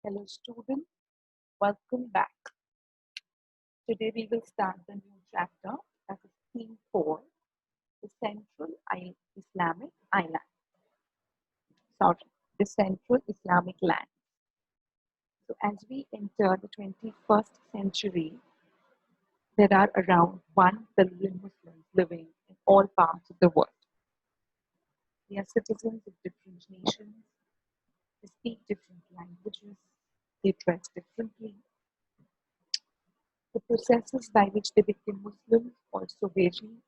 Hello students, welcome back. Today we will start the new chapter, that is theme 4, the Islamic Island. Sorry, the Central Islamic Land. So as we enter the 21st century, there are around 1 billion Muslims living in all parts of the world. They are citizens of different nations, they speak different languages, they dress differently. The processes by which they became Muslims also vary,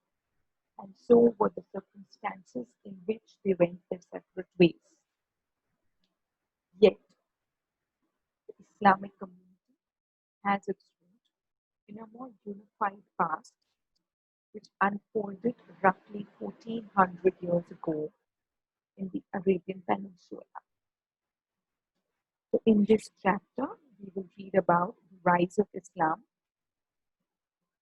and so were the circumstances in which they went their separate ways. Yet, the Islamic community has its root in a more unified past which unfolded roughly 1400 years ago in the Arabian Peninsula. So, in this chapter, we will read about the rise of Islam,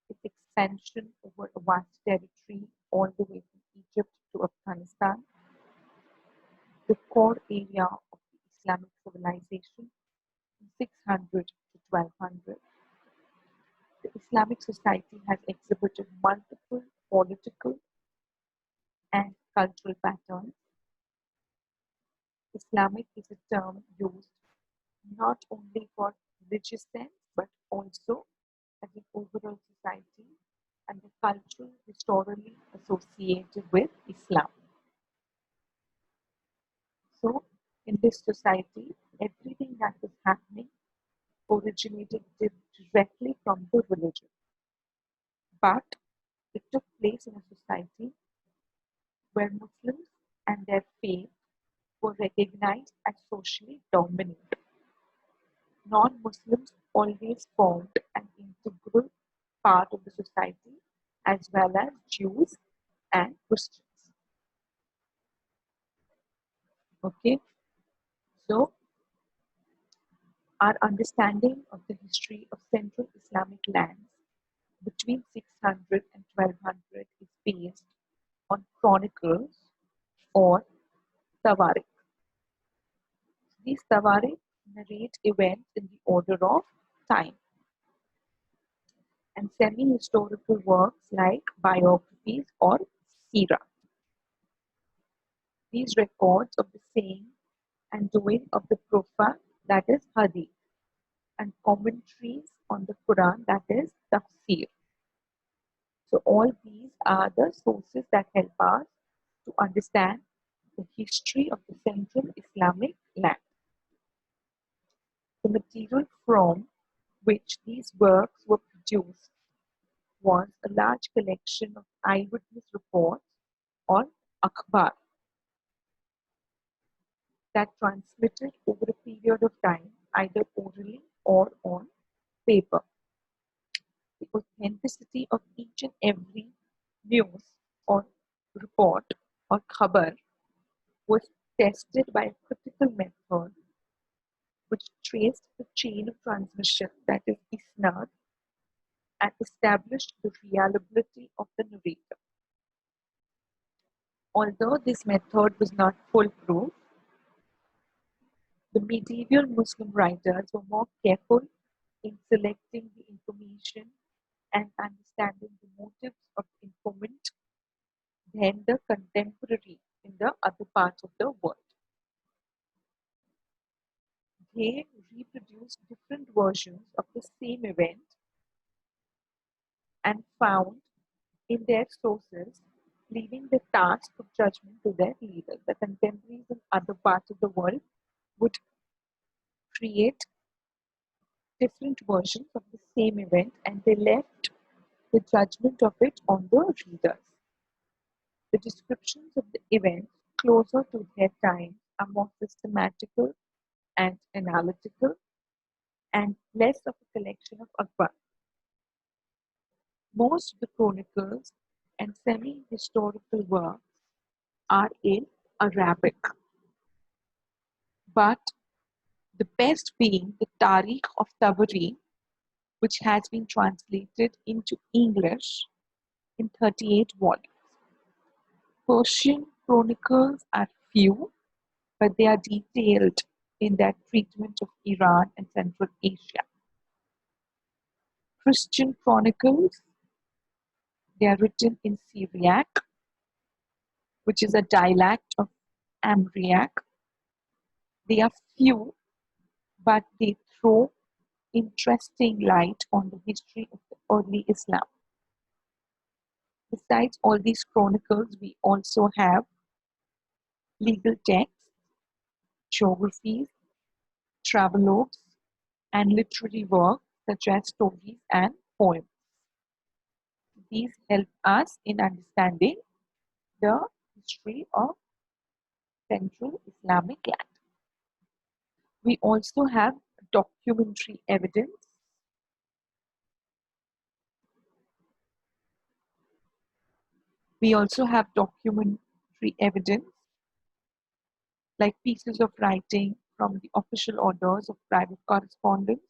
its expansion over a vast territory all the way from Egypt to Afghanistan, the core area of the Islamic civilization from 600 to 1200. The Islamic society has exhibited multiple political and cultural patterns. Islamic is a term used not only for religious sense but also as an overall society and the culture historically associated with Islam. So, in this society, everything that was happening originated directly from the religion, but it took place in a society where Muslims and their faith were recognized as socially dominant. Non-Muslims always formed an integral part of the society, as well as Jews and Christians. Okay, so our understanding of the history of Central Islamic lands between 600 and 1200 is based on chronicles or tawarikh. These tawarikh narrate events in the order of time, and semi-historical works like biographies or seerah. These records of the saying and doing of the Prophet, that is hadith, and commentaries on the Quran, that is tafsir. So all these are the sources that help us to understand the history of the Central Islamic land. The material from which these works were produced was a large collection of eyewitness reports or akhbar that transmitted over a period of time, either orally or on paper. The authenticity of each and every news or report or khabar was tested by a critical method which traced the chain of transmission, that is isnad, and established the reliability of the narrator. Although this method was not foolproof, the medieval Muslim writers were more careful in selecting the information and understanding the motives of the informant than the contemporary in the other parts of the world. They reproduced different versions of the same event and found in their sources, leaving the task of judgment to their leaders. The contemporaries in other parts of the world would create different versions of the same event and they left the judgment of it on the readers. The descriptions of the events closer to their time are more systematical and analytical and less of a collection of akhbar. Most of the chronicles and semi-historical works are in Arabic, but the best being the Tarikh of Tabari, which has been translated into English in 38 volumes. Persian chronicles are few, but they are detailed in their treatment of Iran and Central Asia. Christian chronicles, they are written in Syriac, which is a dialect of Ambriac. They are few, but they throw interesting light on the history of the early Islam. Besides all these chronicles, we also have legal texts, geographies, travelogues, and literary works such as stories and poems. These help us in understanding the history of Central Islamic land. We also have documentary evidence. We also have documentary evidence like pieces of writing from the official orders of private correspondence.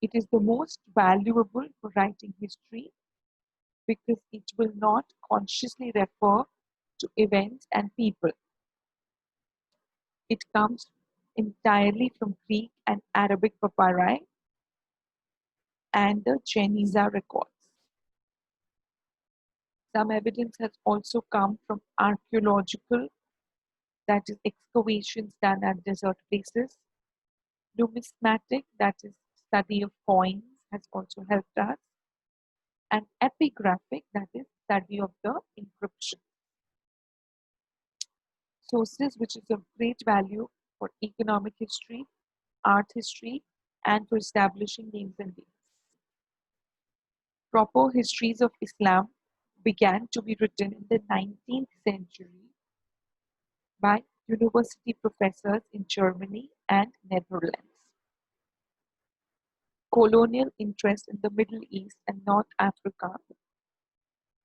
It is the most valuable for writing history because it will not consciously refer to events and people. It comes entirely from Greek and Arabic papyri and the Geniza records. Some evidence has also come from archaeological, that is, excavations done at desert places. Numismatic, that is, study of coins, has also helped us. And epigraphic, that is, study of the encryption. Sources which is of great value for economic history, art history, and for establishing names and dates. Proper histories of Islam began to be written in the 19th century by university professors in Germany and Netherlands. Colonial interest in the Middle East and North Africa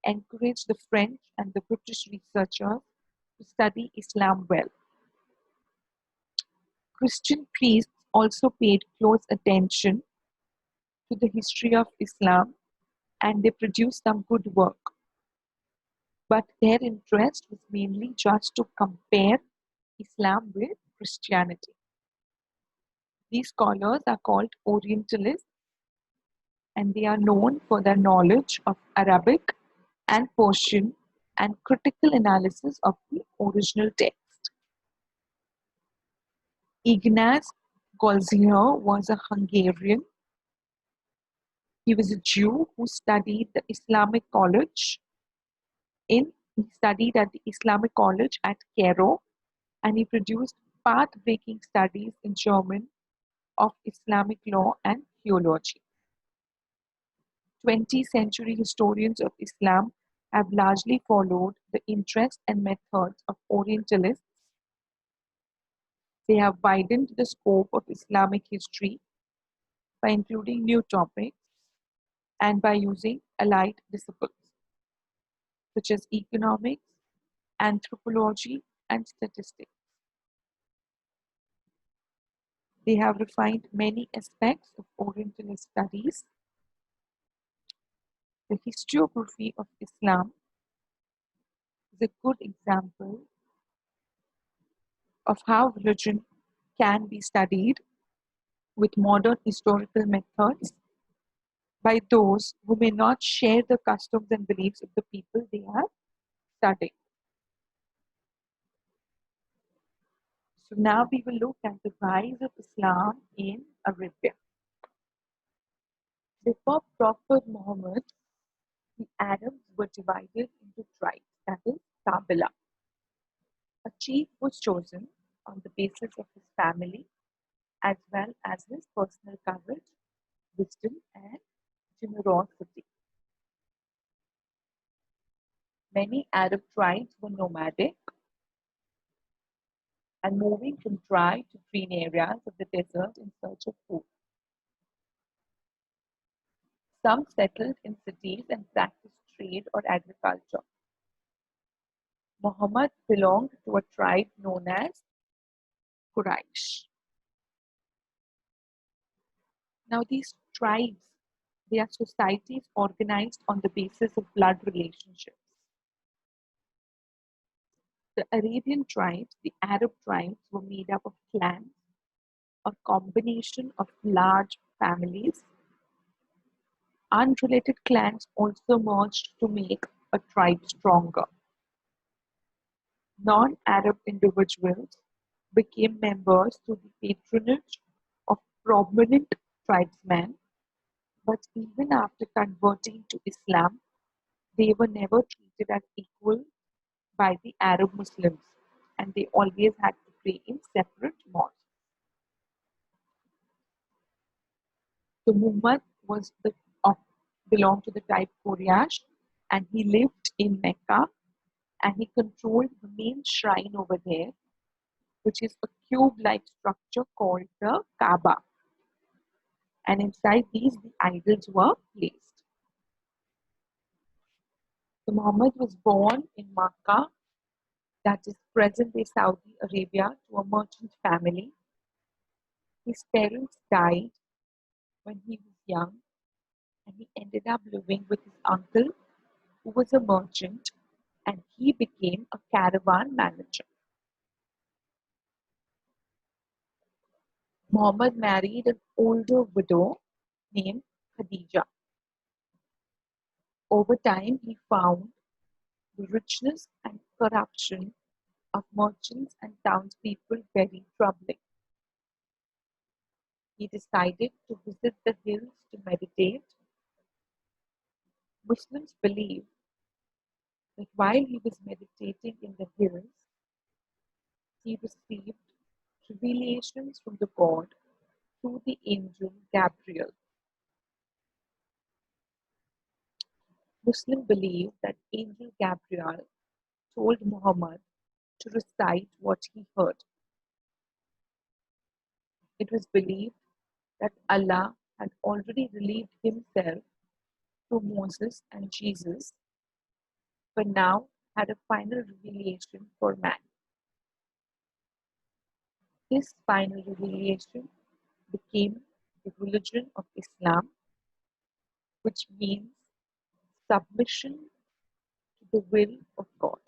encouraged the French and the British researchers to study Islam well. Christian priests also paid close attention to the history of Islam and they produced some good work. But their interest was mainly just to compare Islam with Christianity. These scholars are called Orientalists and they are known for their knowledge of Arabic and Persian and critical analysis of the original text. Ignaz Goldziher was a Hungarian. He was a Jew who studied the Islamic College he studied at the Islamic College at Cairo and he produced path-breaking studies in German of Islamic law and theology. 20th century historians of Islam have largely followed the interests and methods of Orientalists. They have widened the scope of Islamic history by including new topics and by using allied disciplines such as economics, anthropology, and statistics. They have refined many aspects of Orientalist studies. The historiography of Islam is a good example of how religion can be studied with modern historical methods by those who may not share the customs and beliefs of the people they are studying. So now we will look at the rise of Islam in Arabia. Before Prophet Muhammad, the Arabs were divided into tribes, that is, Qabila. A chief was chosen on the basis of his family as well as his personal courage, wisdom, and generosity. Many Arab tribes were nomadic and moving from dry to green areas of the desert in search of food. Some settled in cities and practiced trade or agriculture. Muhammad belonged to a tribe known as Quraysh. Now, these tribes, they are societies organized on the basis of blood relationships. The Arabian tribes, the Arab tribes, were made up of clans, a combination of large families. Unrelated clans also merged to make a tribe stronger. Non-Arab individuals became members through the patronage of prominent tribesmen, but even after converting to Islam, they were never treated as equal by the Arab Muslims, and they always had to pray in separate mosques. So Muhammad was of, belonged to the type Quraysh, and he lived in Mecca, and he controlled the main shrine over there, which is a cube-like structure called the Kaaba. And inside these, the idols were placed. So Muhammad was born in Makkah, that is present-day Saudi Arabia, to a merchant family. His parents died when he was young, and he ended up living with his uncle, who was a merchant, and he became a caravan manager. Muhammad married an older widow named Khadija. Over time, he found the richness and corruption of merchants and townspeople very troubling. He decided to visit the hills to meditate. Muslims believe that while he was meditating in the hills, he received revelations from the God through the angel Gabriel. Muslims believe that angel Gabriel told Muhammad to recite what he heard. It was believed that Allah had already relieved himself through Moses and Jesus, but now had a final revelation for man. This final revelation became the religion of Islam, which means submission to the will of God.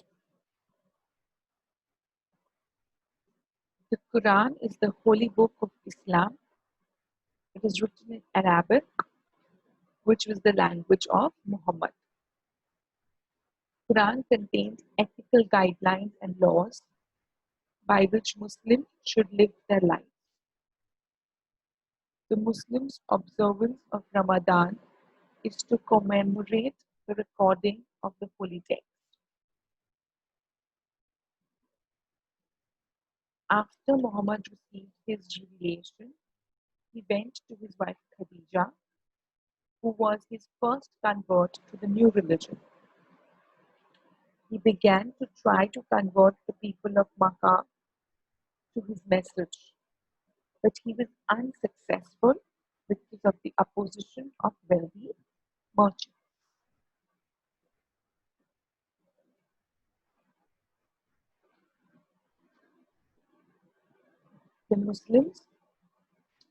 The Quran is the holy book of Islam. It is written in Arabic, which was the language of Muhammad. Quran contains ethical guidelines and laws by which Muslims should live their lives. The Muslims' observance of Ramadan is to commemorate the recording of the holy text. After Muhammad received his revelation, he went to his wife Khadija, who was his first convert to the new religion. He began to try to convert the people of Makkah to his message, but he was unsuccessful because of the opposition of wealthy merchants. The Muslims,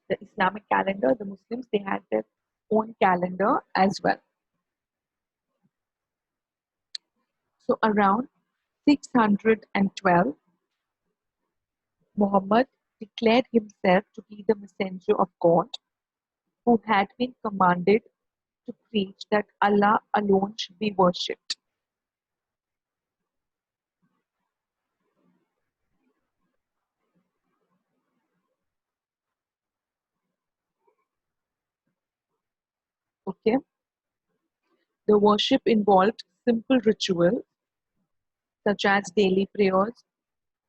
the Islamic calendar, the Muslims, they had their own calendar as well. So around 612, Muhammad declared himself to be the messenger of God, who had been commanded to preach that Allah alone should be worshipped. Okay, the worship involved simple rituals such as daily prayers,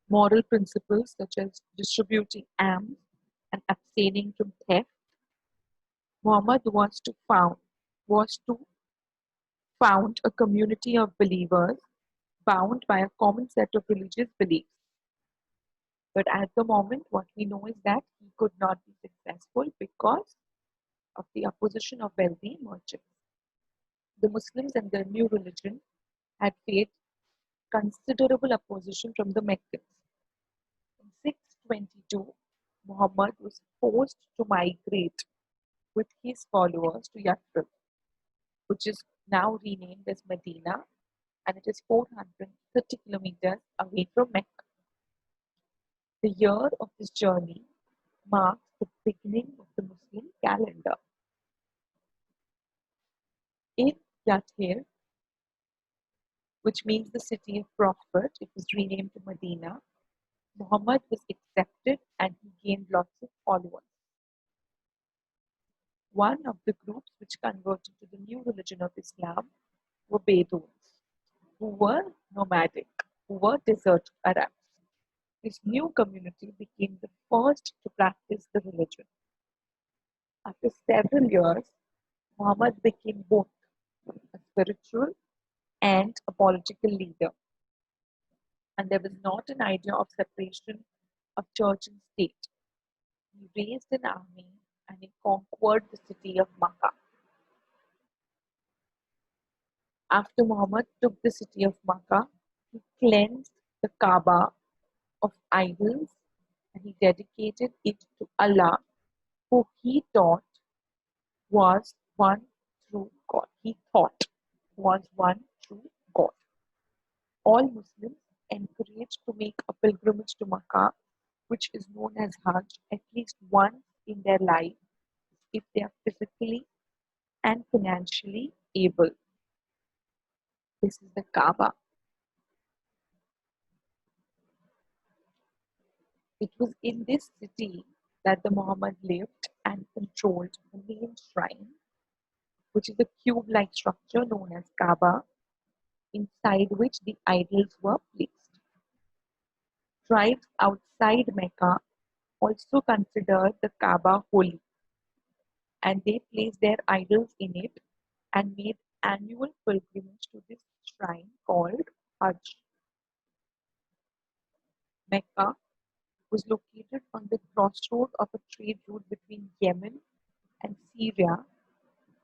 moral principles such as distributing alms and abstaining from theft. Muhammad was to found a community of believers bound by a common set of religious beliefs. But at the moment, what we know is that he could not be successful because of the opposition of wealthy merchants. The Muslims and their new religion had faced considerable opposition from the Meccans. In 622, Muhammad was forced to migrate with his followers to Yathrib, which is now renamed as Medina, and it is 430 30 kilometers away from Mecca. The year of this journey marks the beginning of the Muslim calendar. In Tcil, which means the city of prophet, it was renamed to Medina. Muhammad was accepted and he gained lots of followers. One of the groups which converted to the new religion of Islam were Bedouins, who were nomadic, who were desert Arabs. This new community became the first to practice the religion. After several years, Muhammad became both a spiritual and a political leader, and there was not an idea of separation of church and state. He raised an army and he conquered the city of Makkah. After Muhammad took the city of Makkah, he cleansed the Kaaba of idols and he dedicated it to Allah, who he taught was one true God. He thought was one true God. All Muslims encouraged to make a pilgrimage to Makkah, which is known as Hajj, at least once in their life if they are physically and financially able. This is the Kaaba. It was in this city that the Muhammad lived and controlled the main shrine, which is a cube-like structure known as Kaaba, inside which the idols were placed. Tribes outside Mecca also considered the Kaaba holy, and they placed their idols in it and made annual pilgrimage to this shrine called Hajj. Mecca was located on the crossroad of a trade route between Yemen and Syria,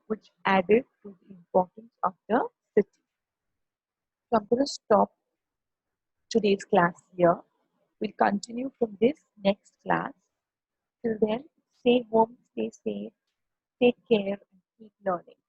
which added to the importance of the city. So I'm going to stop today's class here. We'll continue from this next class. Till then, stay home, stay safe, take care, and keep learning.